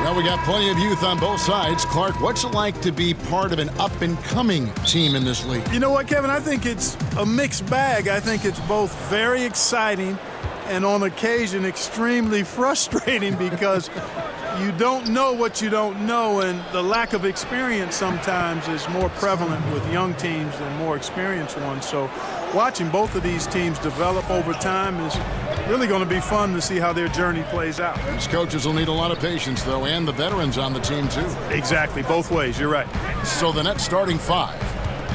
Well, we got plenty of youth on both sides. Clark, what's it like to be part of an up-and-coming team in this league? You know what, Kevin? I think it's a mixed bag. I think it's both very exciting and on occasion extremely frustrating because you don't know what you don't know, and the lack of experience sometimes is more prevalent with young teams than more experienced ones. So watching both of these teams develop over time is really going to be fun to see how their journey plays out. These coaches will need a lot of patience, though, and the veterans on the team, too. Exactly, both ways. You're right. So the net starting five.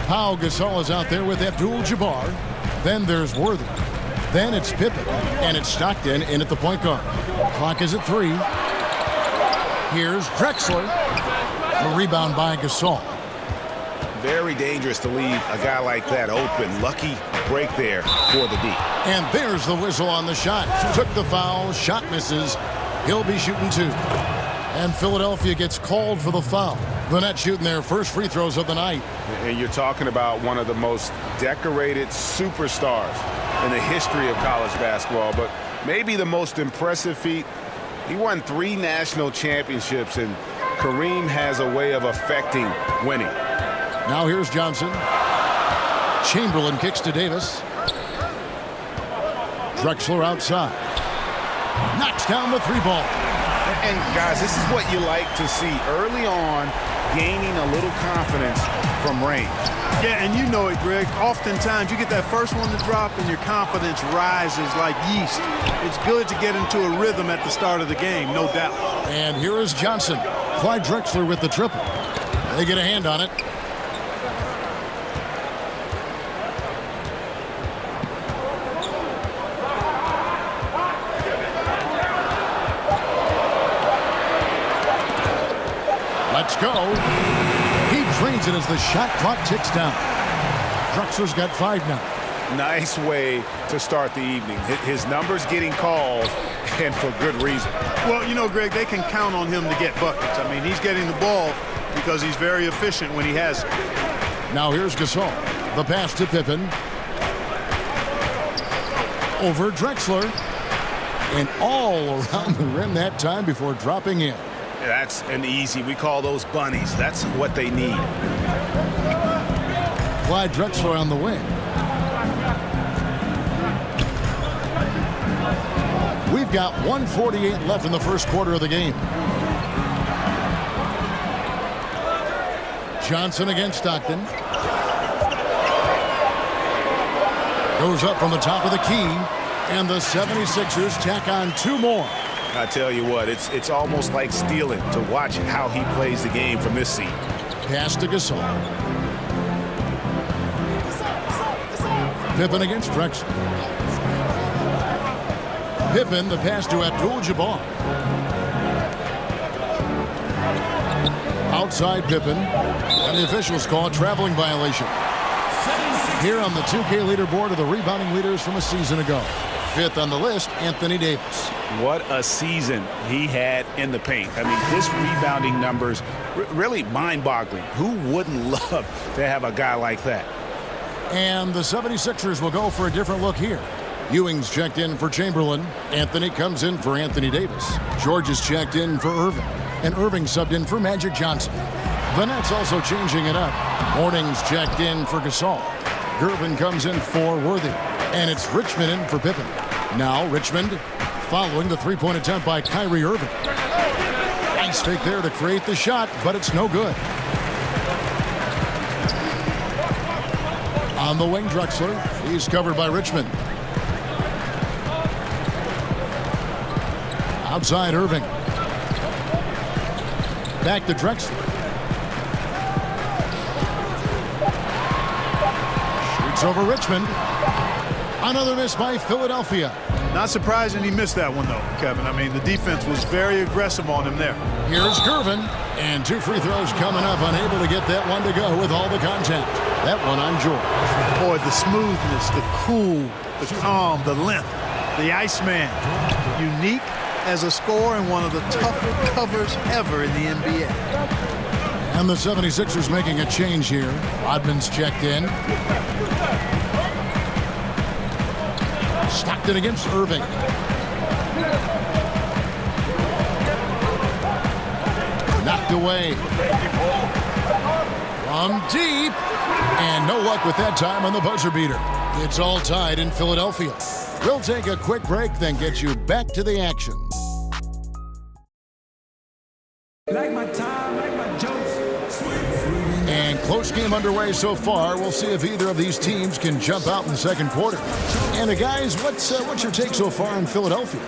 Pau Gasol is out there with Abdul-Jabbar. Then there's Worthy. Then it's Pippen. And it's Stockton in at the point guard. Clock is at 3. Here's Drexler. The rebound by Gasol. Very dangerous to leave a guy like that open. Lucky break there for the D. And there's the whistle on the shot. Took the foul. Shot misses. He'll be shooting 2. And Philadelphia gets called for the foul. The Nets shooting their first free throws of the night. And you're talking about one of the most decorated superstars in the history of college basketball, but maybe the most impressive feat. He won 3 national championships, and Kareem has a way of affecting winning. Now here's Johnson. Chamberlain kicks to Davis. Drexler outside. Knocks down the 3 ball. And guys, this is what you like to see early on, gaining a little confidence from range. Yeah, and you know it, Greg. Oftentimes you get that first one to drop and your confidence rises like yeast. It's good to get into a rhythm at the start of the game, no doubt. And here is Johnson. Clyde Drexler with the triple. They get a hand on it. Let's go. He drains it as the shot clock ticks down. Drexler's got 5 now. Nice way to start the evening. His numbers getting called, and for good reason. Well, you know, Greg, they can count on him to get buckets. I mean, he's getting the ball because he's very efficient when he has it. Now here's Gasol. The pass to Pippen. Over Drexler. And all around the rim that time before dropping in. That's an easy. We call those bunnies. That's what they need. Clyde Drexler on the wing. We've got 1:48 left in the first quarter of the game. Johnson against Stockton. Goes up from the top of the key. And the 76ers tack on 2 more. I tell you what, it's almost like stealing to watch how he plays the game from this seat. Pass to Gasol. Pippen against Drexler. Pippen, the pass to Abdul-Jabbar. Outside Pippen. And the officials call a traveling violation. Here on the 2K leaderboard are the rebounding leaders from a season ago. 5th on the list, Anthony Davis. What a season he had in the paint. I mean, his rebounding numbers really mind-boggling. Who wouldn't love to have a guy like that? And the 76ers will go for a different look here. Ewing's checked in for Chamberlain. Anthony comes in for Anthony Davis. George is checked in for Irving. And Irving subbed in for Magic Johnson. The Nets also changing it up. Morning's checked in for Gasol. Gervin comes in for Worthy. And it's Richmond in for Pippen. Now Richmond following the 3-point attempt by Kyrie Irving. Nice fake there to create the shot, but it's no good. On the wing, Drexler. He's covered by Richmond. Outside Irving. Back to Drexler. Shoots over Richmond. Another miss by Philadelphia. Not surprising he missed that one, though, Kevin. I mean, the defense was very aggressive on him there. Here's Gervin. And 2 free throws coming up. Unable to get that one to go with all the contact. That one on George. Boy, the smoothness, the cool, the calm, the length, the Iceman. Unique as a scorer and one of the tougher covers ever in the NBA. And the 76ers making a change here. Rodman's checked in. Stockton against Irving. Knocked away. From deep. And no luck with that time on the buzzer beater. It's all tied in Philadelphia. We'll take a quick break, then get you back to the action. Like my time, like my jokes. And close game underway so far. We'll see if either of these teams can jump out in the second quarter. And guys, what's your take so far in Philadelphia?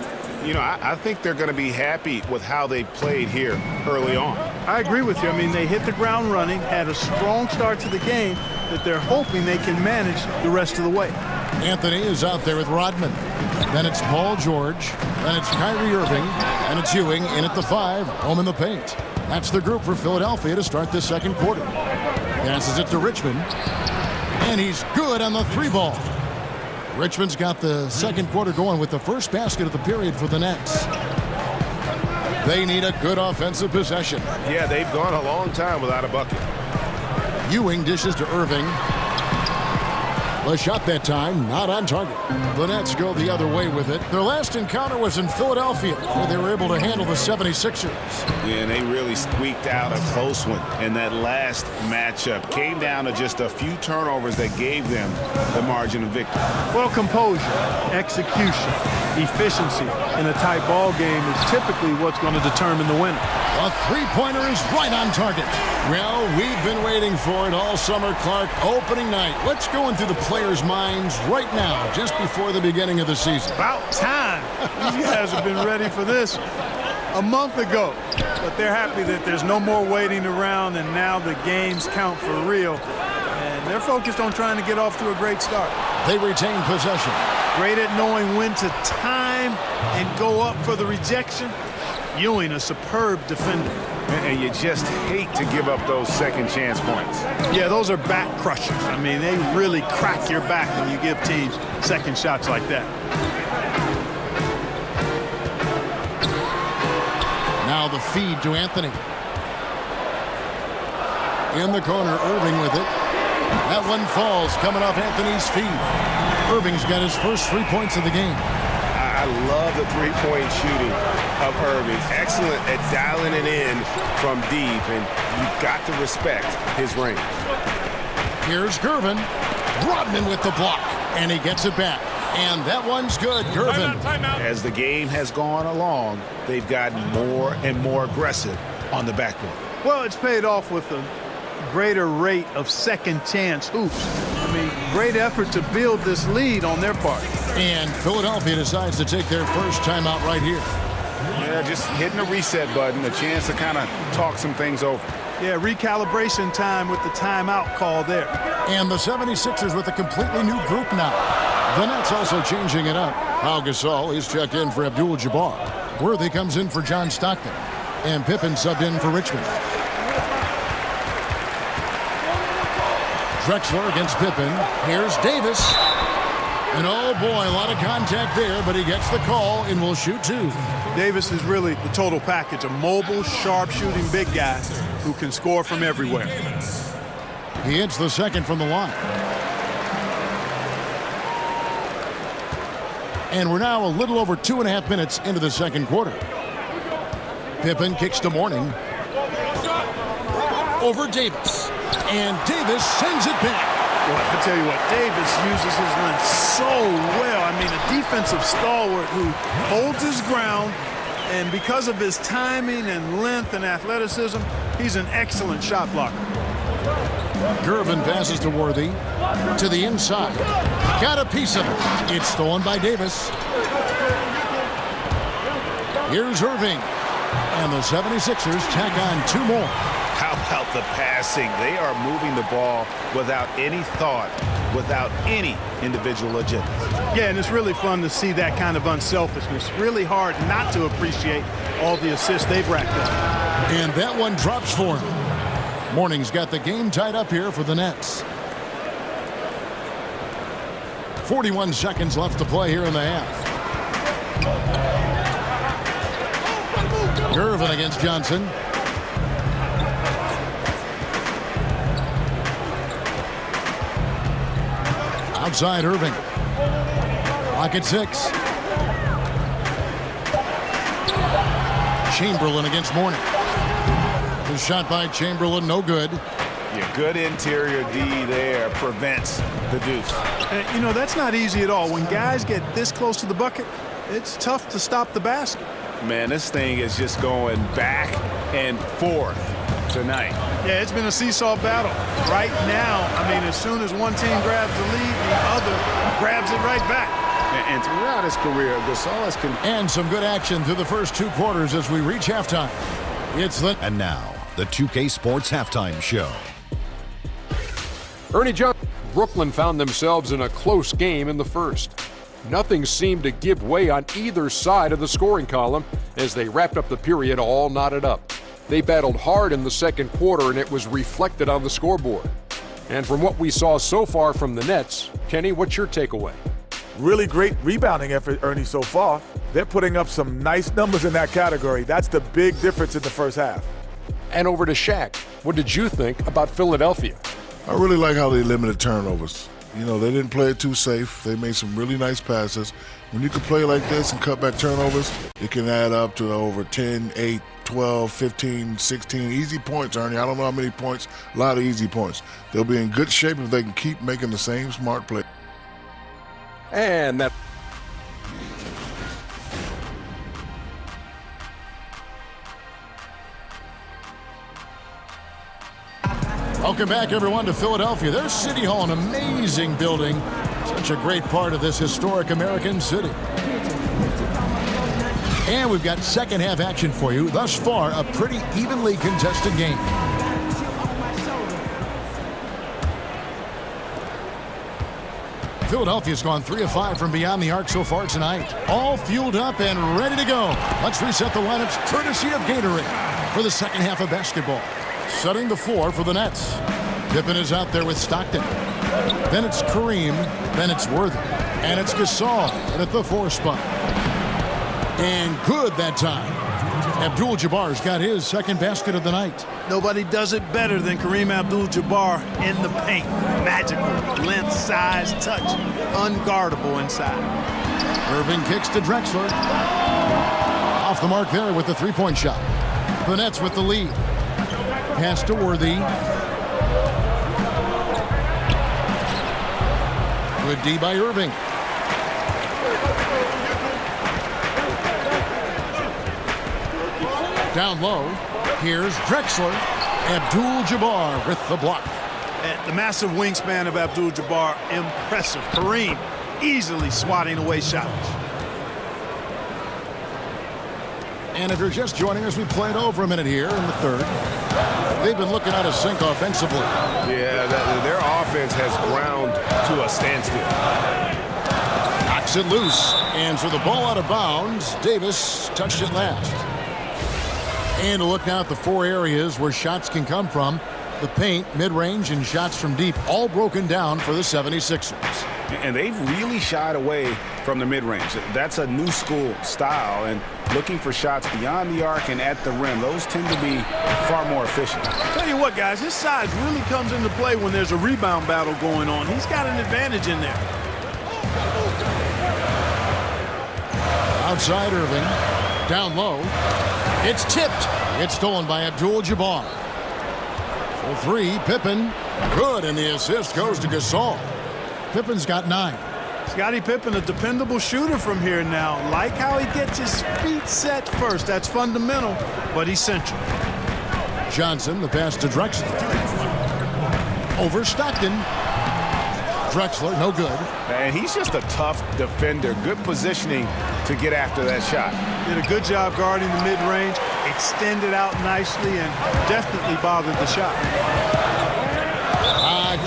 You know, I think they're going to be happy with how they played here early on. I agree with you. I mean, they hit the ground running, had a strong start to the game that they're hoping they can manage the rest of the way. Anthony is out there with Rodman. Then it's Paul George. Then it's Kyrie Irving. And it's Ewing in at the 5, home in the paint. That's the group for Philadelphia to start this second quarter. Passes it to Richmond. And he's good on the 3-ball. Richmond's got the second quarter going with the first basket of the period for the Nets. They need a good offensive possession. Yeah, they've gone a long time without a bucket. Ewing dishes to Irving. The shot that time, not on target. The Nets go the other way with it. Their last encounter was in Philadelphia, where they were able to handle the 76ers. Yeah, and they really squeaked out a close one in that last matchup. Came down to just a few turnovers that gave them the margin of victory. Well, composure, execution, efficiency in a tight ball game is typically what's going to determine the winner. A three-pointer is right on target. Well, we've been waiting for it all summer, Clark. Opening night. What's going through the players' minds right now, just before the beginning of the season? About time. These guys have been ready for this a month ago. But they're happy that there's no more waiting around, and now the games count for real. And they're focused on trying to get off to a great start. They retain possession. Great at knowing when to time and go up for the rejection. Ewing, a superb defender. And you just hate to give up those second chance points. Yeah, those are back crushers. I mean, they really crack your back when you give teams second shots like that. Now the feed to Anthony. In the corner, Irving with it. That one falls, coming off Anthony's feet. Irving's got his first 3 points of the game. I love the three-point shooting of Irving. Excellent at dialing it in from deep, and you've got to respect his range. Here's Gervin. Rodman with the block, and he gets it back. And that one's good, Gervin. Timeout. As the game has gone along, they've gotten more and more aggressive on the backboard. Well, it's paid off with a greater rate of second chance hoops. I mean, great effort to build this lead on their part. And Philadelphia decides to take their first timeout right here. Yeah, just hitting the reset button, a chance to kind of talk some things over. Yeah, recalibration time with the timeout call there. And the 76ers with a completely new group now. The Nets also changing it up. Pau Gasol is checked in for Abdul-Jabbar. Worthy comes in for John Stockton. And Pippen subbed in for Richmond. Drexler against Pippen. Here's Davis. And oh boy, a lot of contact there, but he gets the call and will shoot two. Davis is really the total package, a mobile, sharp-shooting big guy who can score from everywhere. He hits the second from the line. And we're now a little over 2.5 minutes into the second quarter. Pippen kicks to Mourning. Over Davis. And Davis sends it back. Well, I tell you what, Davis uses his length so well. I mean, a defensive stalwart who holds his ground, and because of his timing and length and athleticism, he's an excellent shot blocker. Gervin passes to Worthy. To the inside. Got a piece of it. It's stolen by Davis. Here's Irving. And the 76ers tack on two more. How about the passing? They are moving the ball without any thought, without any individual agenda. Yeah, and it's really fun to see that kind of unselfishness. Really hard not to appreciate all the assists they've racked up. And that one drops for him. Mourning's got the game tied up here for the Nets. 41 seconds left to play here in the half. Gervin against Johnson. Outside Irving. Clock at 6. Chamberlain against Mourning. The shot by Chamberlain, no good. Yeah, good interior D there prevents the deuce. And, you know, that's not easy at all. When guys get this close to the bucket, it's tough to stop the basket. Man, this thing is just going back and forth tonight. Yeah, it's been a seesaw battle. Right now, I mean, as soon as one team grabs the lead, the other grabs it right back. And throughout his career, Gasol has And some good action through the first 2 quarters as we reach halftime. And now, the 2K Sports Halftime Show. Ernie Johnson. Brooklyn found themselves in a close game in the first. Nothing seemed to give way on either side of the scoring column as they wrapped up the period all knotted up. They battled hard in the second quarter, and it was reflected on the scoreboard. And from what we saw so far from the Nets, Kenny, what's your takeaway? Really great rebounding effort, Ernie, so far. They're putting up some nice numbers in that category. That's the big difference in the first half. And over to Shaq. What did you think about Philadelphia? I really like how they limited turnovers. You know, they didn't play it too safe. They made some really nice passes. When you can play like this and cut back turnovers, it can add up to over 10, 8, 12, 15, 16 easy points, Ernie. I don't know how many points, a lot of easy points. They'll be in good shape if they can keep making the same smart play. And that Welcome back, everyone, to Philadelphia. Their City Hall, an amazing building. Such a great part of this historic American city. And we've got second half action for you. Thus far, a pretty evenly contested game. Philadelphia's gone 3 of 5 from beyond the arc so far tonight. All fueled up and ready to go. Let's reset the lineups courtesy of Gatorade for the second half of basketball. Setting the floor for the Nets. Pippen is out there with Stockton. Then it's Kareem. Then it's Worthy. And it's Gasol at the 4 spot. And good that time. Abdul-Jabbar's got his second basket of the night. Nobody does it better than Kareem Abdul-Jabbar in the paint. Magical. Length, size, touch. Unguardable inside. Irving kicks to Drexler. Off the mark there with the 3-point shot. The Nets with the lead. Pass to Worthy. Good D by Irving. Down low. Here's Drexler. Abdul-Jabbar with the block. And the massive wingspan of Abdul-Jabbar, impressive. Kareem easily swatting away shots. And if you're just joining us, we played over a minute here in the third. They've been looking out of sync offensively. Yeah, their offense has ground to a standstill. Knocks it loose. And so the ball out of bounds. Davis touched it last. And a look now at the 4 areas where shots can come from. The paint, mid-range, and shots from deep, all broken down for the 76ers. And they've really shied away from the mid-range. That's a new school style, and looking for shots beyond the arc and at the rim. Those tend to be far more efficient. Tell you what, guys, his size really comes into play when there's a rebound battle going on. He's got an advantage in there. Outside Irving. Down low. It's tipped. It's stolen by Abdul-Jabbar. For 3, Pippen. Good, and the assist goes to Gasol. Pippen's got 9. Scottie Pippen, a dependable shooter from here now. Like how he gets his feet set first. That's fundamental, but essential. Johnson, the pass to Drexler. Over Stockton. Drexler, no good. And he's just a tough defender. Good positioning to get after that shot. Did a good job guarding the mid-range, extended out nicely, and definitely bothered the shot.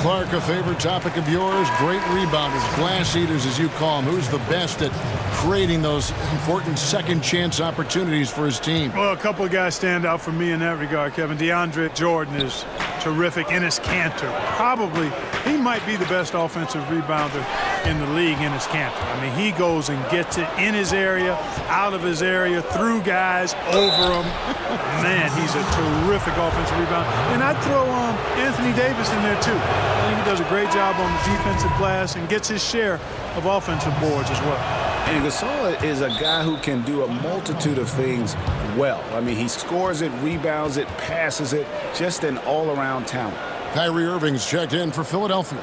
Clark, a favorite topic of yours. Great rebounders, glass eaters as you call them. Who's the best at creating those important second chance opportunities for his team? Well, a couple of guys stand out for me in that regard, Kevin. DeAndre Jordan is terrific. Enes Kanter, probably, he might be the best offensive rebounder in the league, Enes Kanter. I mean, he goes and gets it in his area, out of his area, through guys, over them. Man, he's a terrific offensive rebounder. And I'd throw Anthony Davis in there, too. I think he does a great job on the defensive glass and gets his share of offensive boards as well. And Gasol is a guy who can do a multitude of things well. I mean, he scores it, rebounds it, passes it, just an all-around talent. Kyrie Irving's checked in for Philadelphia.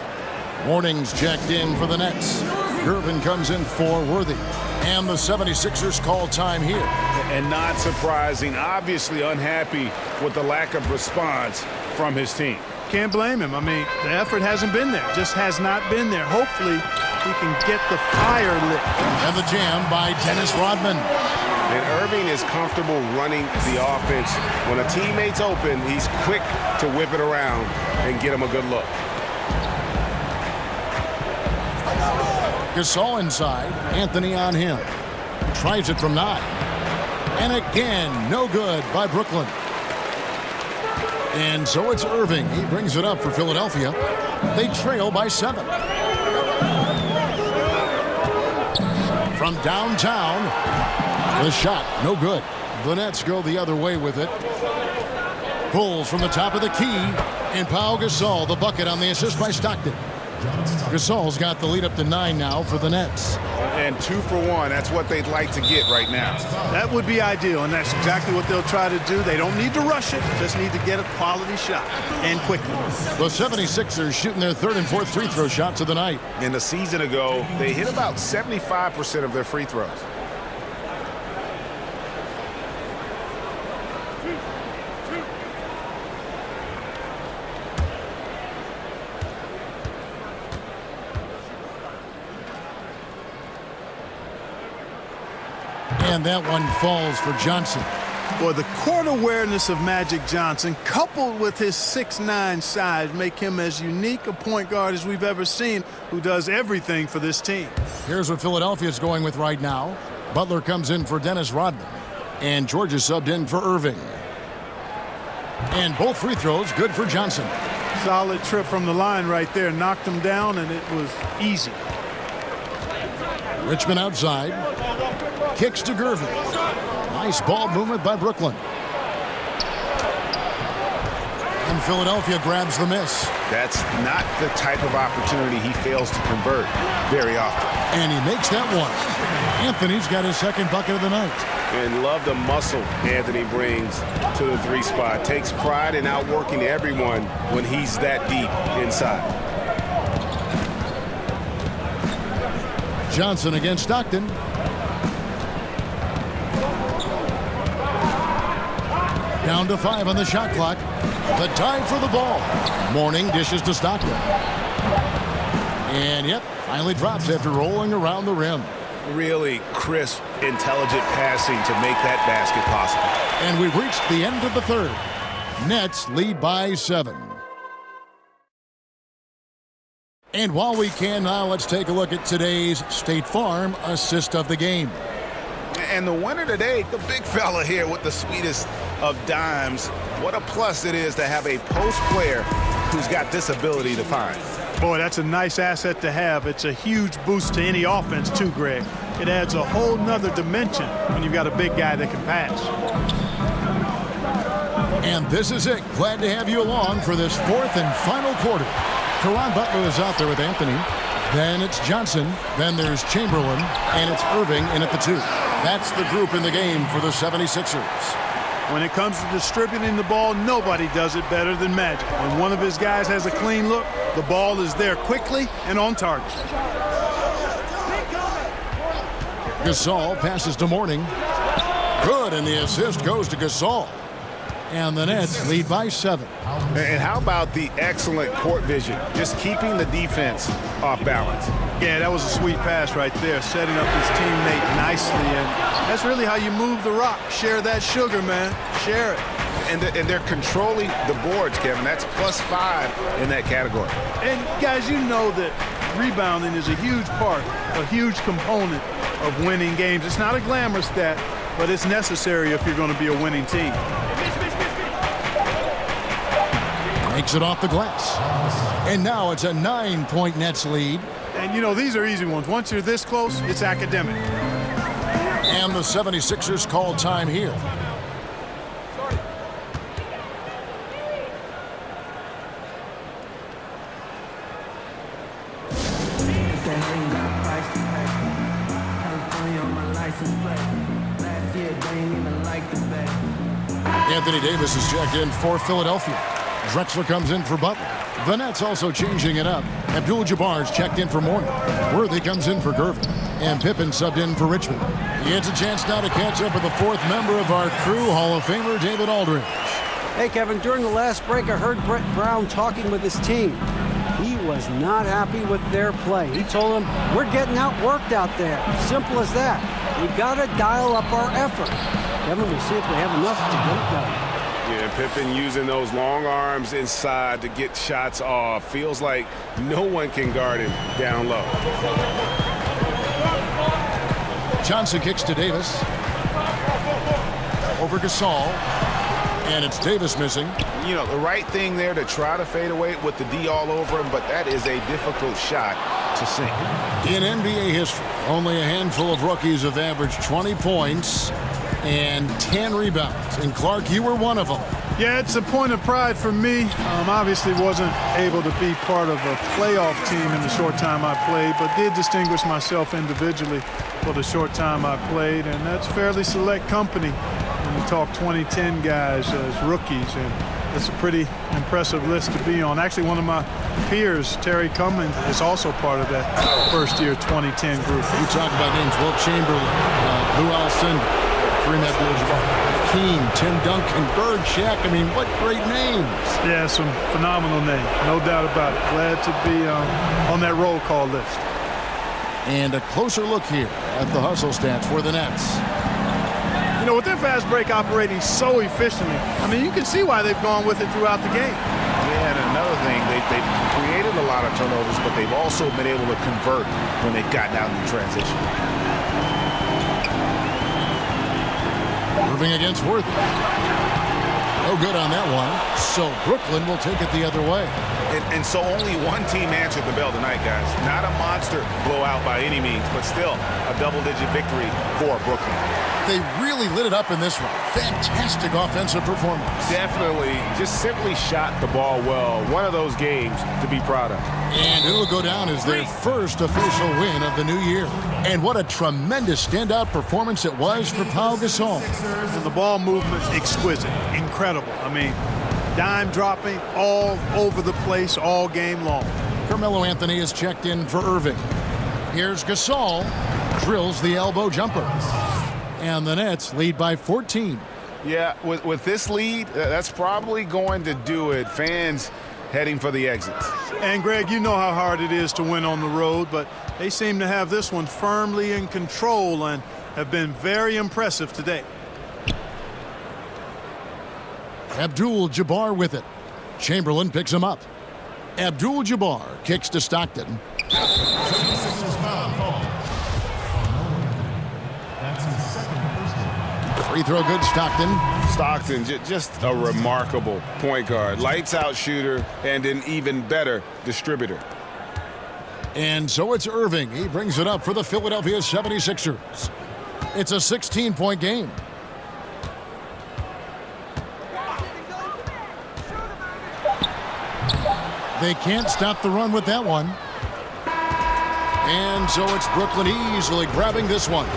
Morning's checked in for the Nets. Irving comes in for Worthy. And the 76ers call time here. And not surprising, obviously unhappy with the lack of response from his team. Can't blame him. I mean, the effort hasn't been there. Just has not been there. Hopefully, he can get the fire lit. And the jam by Dennis Rodman. And Irving is comfortable running the offense. When a teammate's open, he's quick to whip it around and get him a good look. Gasol inside. Anthony on him. Tries it from 9. And again, no good by Brooklyn. And so it's Irving. He brings it up for Philadelphia. They trail by 7. From downtown, the shot, no good. The Nets go the other way with it. Pulls from the top of the key. And Pau Gasol, the bucket on the assist by Stockton. Gasol's got the lead up to 9 now for the Nets. And 2 for 1. That's what they'd like to get right now. That would be ideal, and that's exactly what they'll try to do. They don't need to rush it, just need to get a quality shot, and quickly. The 76ers shooting their 3rd and 4th free throw shots of the night. In the season ago, they hit about 75% of their free throws. And that one falls for Johnson. Boy, the court awareness of Magic Johnson, coupled with his 6'9" size, make him as unique a point guard as we've ever seen, who does everything for this team. Here's what Philadelphia's going with right now. Butler comes in for Dennis Rodman. And George is subbed in for Irving. And both free throws good for Johnson. Solid trip from the line right there. Knocked him down, and it was easy. Richmond outside. Kicks to Gervin. Nice ball movement by Brooklyn. And Philadelphia grabs the miss. That's not the type of opportunity he fails to convert very often. And he makes that one. Anthony's got his 2nd bucket of the night. And love the muscle Anthony brings to the 3 spot. Takes pride in outworking everyone when he's that deep inside. Johnson against Stockton. Down to 5 on the shot clock. The time for the ball. Morning dishes to Stockton. And yep, finally drops after rolling around the rim. Really crisp, intelligent passing to make that basket possible. And we've reached the end of the 3rd. Nets lead by 7. And while we can now, let's take a look at today's State Farm assist of the game. And the winner today, the big fella here with the sweetest of dimes. What a plus it is to have a post player who's got this ability to find. Boy, that's a nice asset to have. It's a huge boost to any offense, too, Greg. It adds a whole nother dimension when you've got a big guy that can pass. And this is it. Glad to have you along for this 4th and final quarter. Caron Butler is out there with Anthony. Then it's Johnson. Then there's Chamberlain. And it's Irving in at the 2. That's the group in the game for the 76ers. When it comes to distributing the ball, nobody does it better than Magic. When one of his guys has a clean look, the ball is there quickly and on target. Gasol passes to Morning. Good, and the assist goes to Gasol. And the Nets lead by 7. And how about the excellent court vision, just keeping the defense off balance. Yeah, that was a sweet pass right there, setting up his teammate nicely, and that's really how you move the rock. Share that sugar, man. Share it. And they're controlling the boards, Kevin. That's +5 in that category. And guys, you know that rebounding is a huge part, a huge component of winning games. It's not a glamour stat, but it's necessary if you're going to be a winning team. Makes it off the glass. And now it's a 9-point Nets lead. And, you know, these are easy ones. Once you're this close, it's academic. And the 76ers call time here. license plate. Last year, they ain't even like the bet. Anthony Davis is checked in for Philadelphia. Drexler comes in for Butler. The Nets also changing it up. Abdul-Jabbar's checked in for Mourning. Worthy comes in for Gervin. And Pippen subbed in for Richmond. He gets a chance now to catch up with the fourth member of our crew, Hall of Famer David Aldridge. Hey, Kevin, during the last break, I heard Brett Brown talking with his team. He was not happy with their play. He told them, we're getting outworked out there. Simple as that. We got to dial up our effort. Kevin, we'll see if we have enough to get it done. Yeah, Pippen using those long arms inside to get shots off. Feels like no one can guard him down low. Johnson kicks to Davis. Over Gasol. And it's Davis missing. You know, the right thing there to try to fade away with the D all over him, but that is a difficult shot to sink. In NBA history, only a handful of rookies have averaged 20 points and 10 rebounds. And Clark, you were one of them. Yeah, it's a point of pride for me. Obviously wasn't able to be part of a playoff team in the short time I played, but did distinguish myself individually for the short time I played, and that's fairly select company when you talk 2010 guys as rookies, and it's a pretty impressive list to be on. Actually, one of my peers, Terry Cummins, is also part of that first-year 2010 group. You talk about names, Wilt Chamberlain, Lou Alcindor, Kareem Abdul-Jabbar, Keane, Tim Duncan, Bird, Shaq. I mean, what great names. Yeah, some phenomenal names, no doubt about it. Glad to be on that roll call list. And a closer look here at the hustle stats for the Nets. You know, with their fast break operating so efficiently, I mean, you can see why they've gone with it throughout the game. Yeah, and another thing, they've created a lot of turnovers, but they've also been able to convert when they've gotten out in transition. Irving against Worthy. No good on that one. So Brooklyn will take it the other way. And so only one team answered the bell tonight, guys. Not a monster blowout by any means, but still a double-digit victory for Brooklyn. They really lit it up in this one. Fantastic offensive performance. Definitely just simply shot the ball well. One of those games to be proud of. And it'll go down as their first official win of the new year. And what a tremendous standout performance it was for Pau Gasol. And the ball movement, exquisite, incredible. I mean, dime dropping all over the place all game long. Carmelo Anthony is checked in for Irving. Here's Gasol, drills the elbow jumper. And the Nets lead by 14. Yeah, with this lead, that's probably going to do it. Fans heading for the exits. And, Greg, you know how hard it is to win on the road, but they seem to have this one firmly in control and have been very impressive today. Abdul-Jabbar with it. Chamberlain picks him up. Abdul-Jabbar kicks to Stockton. Free throw good, Stockton. Stockton, just a remarkable point guard. Lights out shooter and an even better distributor. And so it's Irving. He brings it up for the Philadelphia 76ers. It's a 16-point game. They can't stop the run with that one. And so it's Brooklyn easily grabbing this one.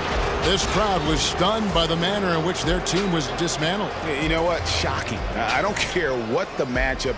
This crowd was stunned by the manner in which their team was dismantled. You know what? Shocking. I don't care what the matchup.